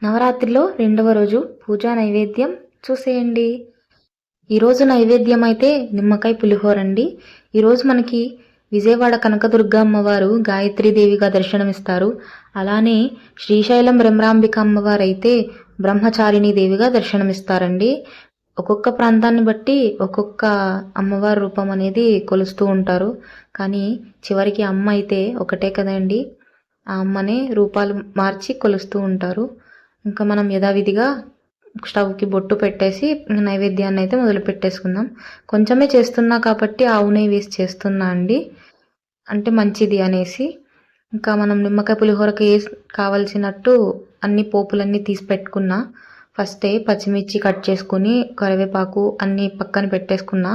నవరాత్రిలో రెండవ రోజు పూజా నైవేద్యం చూసేయండి. ఈరోజు నైవేద్యం అయితే నిమ్మకాయ పులిహోర అండి. ఈరోజు మనకి విజయవాడ కనకదుర్గ అమ్మవారు గాయత్రీదేవిగా దర్శనమిస్తారు. అలానే శ్రీశైలం బ్రహ్మరాంబిక అమ్మవారు అయితే బ్రహ్మచారిణీ దేవిగా దర్శనమిస్తారండి. ఒక్కొక్క ప్రాంతాన్ని బట్టి ఒక్కొక్క అమ్మవారి రూపం అనేది కొలుస్తూ ఉంటారు. కానీ చివరికి అమ్మ అయితే ఒకటే కదండి. ఆ అమ్మనే రూపాలు మార్చి కొలుస్తూ ఉంటారు. ఇంకా మనం యథావిధిగా స్టవ్కి బొట్టు పెట్టేసి నైవేద్యాన్ని అయితే మొదలు పెట్టేసుకుందాం. కొంచెమే చేస్తున్నా కాబట్టి ఆవు నెయ్యి వేసి చేస్తున్నా అండి, అంటే మంచిది అనేసి. ఇంకా మనం నిమ్మకాయ పులిహోరకి కావలసినట్టు అన్ని పోపులన్నీ తీసి పెట్టుకున్నా. ఫస్టే పచ్చిమిర్చి కట్ చేసుకుని కరివేపాకు అన్నీ పక్కన పెట్టేసుకున్నా.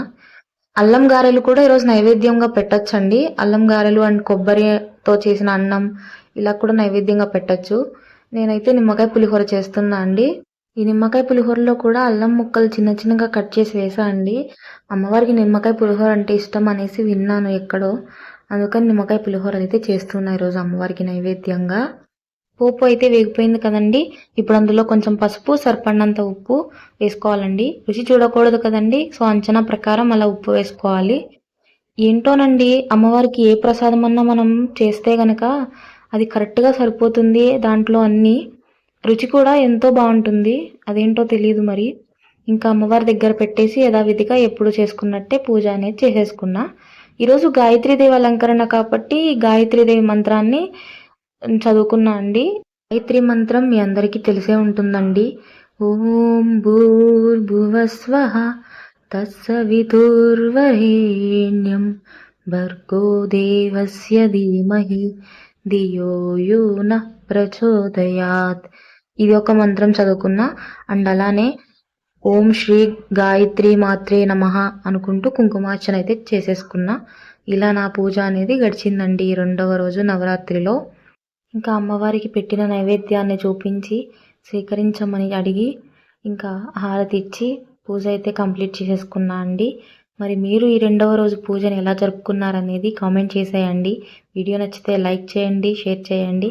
అల్లం గారెలు కూడా ఈరోజు నైవేద్యంగా పెట్టచ్చండి. అల్లం గారెలు అండ్ కొబ్బరితో చేసిన అన్నం ఇలా కూడా నైవేద్యంగా పెట్టచ్చు. నేనైతే నిమ్మకాయ పులిహోర చేస్తున్నా అండి. ఈ నిమ్మకాయ పులిహోరలో కూడా అల్లం ముక్కలు చిన్న చిన్నగా కట్ చేసి వేసా అండి. అమ్మవారికి నిమ్మకాయ పులిహోర అంటే ఇష్టం అనేసి విన్నాను ఎక్కడో, అందుకని నిమ్మకాయ పులిహోర అయితే చేస్తున్నా ఈరోజు అమ్మవారికి నైవేద్యంగా. పోపు అయితే వేగిపోయింది కదండి. ఇప్పుడు అందులో కొంచెం పసుపు, సరిపడినంత ఉప్పు వేసుకోవాలండి. రుచి చూడకూడదు కదండి, సో అంచనా ప్రకారం అలా ఉప్పు వేసుకోవాలి. ఏంటోనండి, అమ్మవారికి ఏ ప్రసాదం అన్నా మనం చేస్తే గనక అది కరెక్ట్గా సరిపోతుంది. దాంట్లో అన్నీ రుచి కూడా ఎంతో బాగుంటుంది. అదేంటో తెలియదు మరి. ఇంకా అమ్మవారి దగ్గర పెట్టేసి యథావిధిగా ఎప్పుడు చేసుకున్నట్టే పూజ అనేది చేసేసుకున్నా. ఈరోజు గాయత్రీదేవి అలంకరణ కాబట్టి గాయత్రీదేవి మంత్రాన్ని చదువుకున్నా అండి. గాయత్రి మంత్రం మీ అందరికీ తెలిసే ఉంటుందండి. ఓం భూర్భువస్వః తత్సవితుర్వరేణ్యం భర్గో దేవస్య ధీమహి ధియో యో నః ప్రచోదయాత్. ఇది ఒక మంత్రం చదువుకున్నా. అండ్ అలానే ఓం శ్రీ గాయత్రి మాత్రే నమః అనుకుంటూ కుంకుమార్చన అయితే చేసేసుకున్నా. ఇలా నా పూజ అనేది గడిచిందండి ఈ రెండవ రోజు నవరాత్రిలో. ఇంకా అమ్మవారికి పెట్టిన నైవేద్యాన్ని చూపించి స్వీకరించమని అడిగి ఇంకా హారతి ఇచ్చి పూజ అయితే కంప్లీట్ చేసేసుకున్నా అండి. మరి మీరు ఈ రెండవ రోజు పూజను ఎలా జరుపుకున్నారనేది కామెంట్ చేసేయండి. వీడియో నచ్చితే లైక్ చేయండి, షేర్ చేయండి.